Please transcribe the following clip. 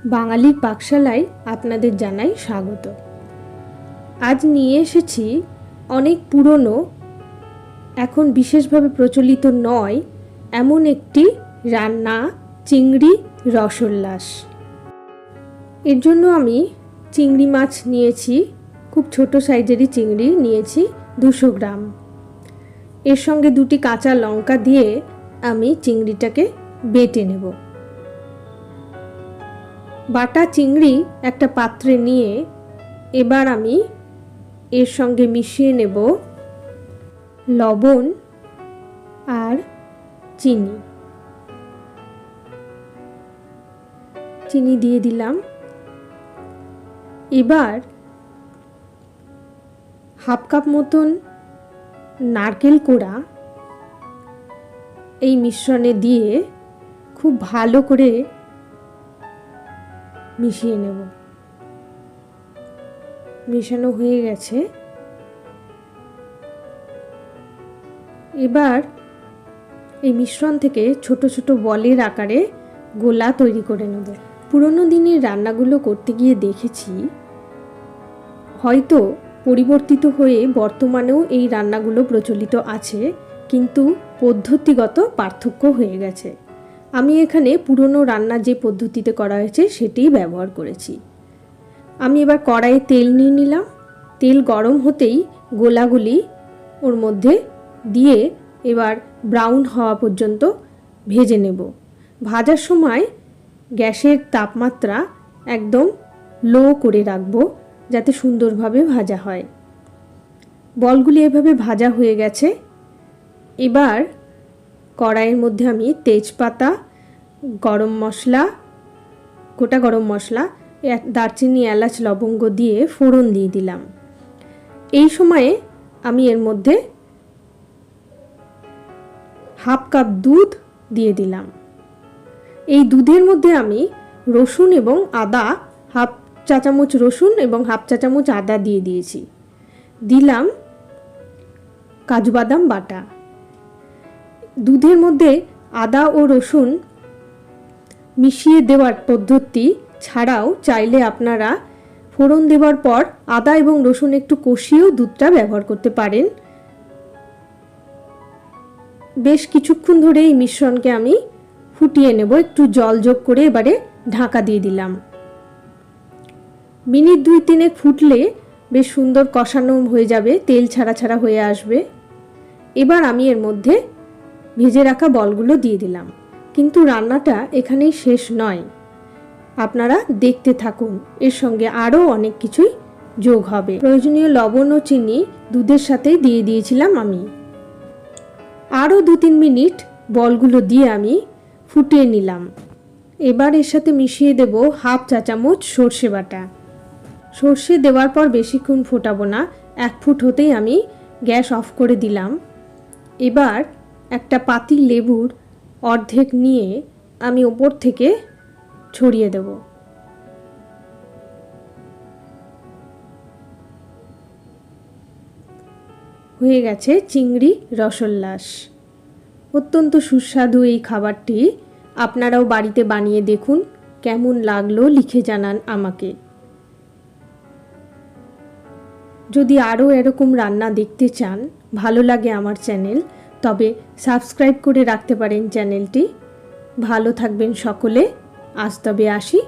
বাঙালির পাকশালায় আপনাদের জানাই স্বাগত। আজ নিয়ে এসেছি অনেক পুরনো, এখন বিশেষভাবে প্রচলিত নয় এমন একটি রান্না, চিংড়ি রসোল্লাস। এর জন্য আমি চিংড়ি মাছ নিয়েছি, খুব ছোট সাইজেরই চিংড়ি নিয়েছি 200 গ্রাম। এর সঙ্গে 2টি কাঁচা লঙ্কা দিয়ে আমি চিংড়িটাকে বেটে নেব। বাটা চিংড়ি একটা পাত্রে নিয়ে এবার আমি এর সঙ্গে মিশিয়ে নেব লবণ আর চিনি। চিনি দিয়ে দিলাম। এবার হাফ কাপ মতন নারকেল কোড়া এই মিশ্রণে দিয়ে খুব ভালো করে মিশিয়ে নেব। মেশানো হয়ে গেছে। এবার এই মিশ্রণ থেকে ছোট ছোট বলের আকারে গোলা তৈরি করে নেব। পুরনো দিনের রান্নাগুলো করতে গিয়ে দেখেছি হয়তো পরিবর্তিত হয়ে বর্তমানেও এই রান্নাগুলো প্রচলিত আছে, কিন্তু পদ্ধতিগত পার্থক্য হয়ে গেছে। আমি এখানে পুরনো রান্না যে পদ্ধতিতে করা হয়েছে সেটিই ব্যবহার করেছি। আমি এবার কড়াইয়ে তেল নিয়ে নিলাম। তেল গরম হতেই গোলাগুলি ওর মধ্যে দিয়ে এবার ব্রাউন হওয়া পর্যন্ত ভেজে নেব। ভাজার সময় গ্যাসের তাপমাত্রা একদম লো করে রাখবো যাতে সুন্দরভাবে ভাজা হয়। বলগুলি এভাবে ভাজা হয়ে গেছে। এবার কড়াইয়ের মধ্যে আমি তেজপাতা, গরম মশলা, গোটা গরম মশলা, দারচিনি, এলাচ, লবঙ্গ দিয়ে ফোড়ন দিয়ে দিলাম। এই সময়ে আমি এর মধ্যে হাফ কাপ দুধ দিয়ে দিলাম। এই দুধের মধ্যে আমি রসুন এবং আদা, হাফ চা চামচ রসুন এবং হাফ চা চামচ আদা দিয়ে দিয়েছি। দিলাম কাজু বাদাম বাটা। দুধের মধ্যে আদা ও রসুন মিশিয়ে দেওয়ার পদ্ধতি ছাড়াও চাইলে আপনারা ফোড়ন দেওয়ার পর আদা এবং রসুন একটু কষিয়েও দুধটা ব্যবহার করতে পারেন। বেশ কিছুক্ষণ ধরে এই মিশ্রণকে আমি ফুটিয়ে নেব। একটু জল যোগ করে এবারে ঢাকা দিয়ে দিলাম। মিনিট 2-3 ফুটলে বেশ সুন্দর কষানো হয়ে যাবে, তেল ছাড়া ছাড়া হয়ে আসবে। এবার আমি এর মধ্যে ভেজে রাখা বলগুলো দিয়ে দিলাম। কিন্তু রান্নাটা এখানেই শেষ নয়, আপনারা দেখতে থাকুন, এর সঙ্গে আরও অনেক কিছুই যোগ হবে। প্রয়োজনীয় লবণ ও চিনি দুধের সাথে দিয়ে দিয়েছিলাম আমি। আরও 2-3 মিনিট বলগুলো দিয়ে আমি ফুটিয়ে নিলাম। এবার এর সাথে মিশিয়ে দেব হাফ চা চামচ সর্ষে বাটা। সর্ষে দেওয়ার পর বেশিক্ষণ ফোটাবো না, 1 ফুট হতেই আমি গ্যাস অফ করে দিলাম। এবার একটা পাতি লেবুর অর্ধেক নিয়ে আমি ওপর থেকে ছড়িয়ে দেব। হয়ে গেছে চিংড়ি রসোল্লাস। অত্যন্ত সুস্বাদু এই খাবারটি। আপনারাও বাড়িতে বানিয়ে দেখুন, কেমন লাগলো লিখে জানান আমাকে। যদি আরও এরকম রান্না দেখতে চান, ভালো লাগে আমার চ্যানেল, তবে সাবস্ক্রাইব করে রাখতে পারেন চ্যানেলটি। ভালো থাকবেন সকলে। আজ তবে আসি।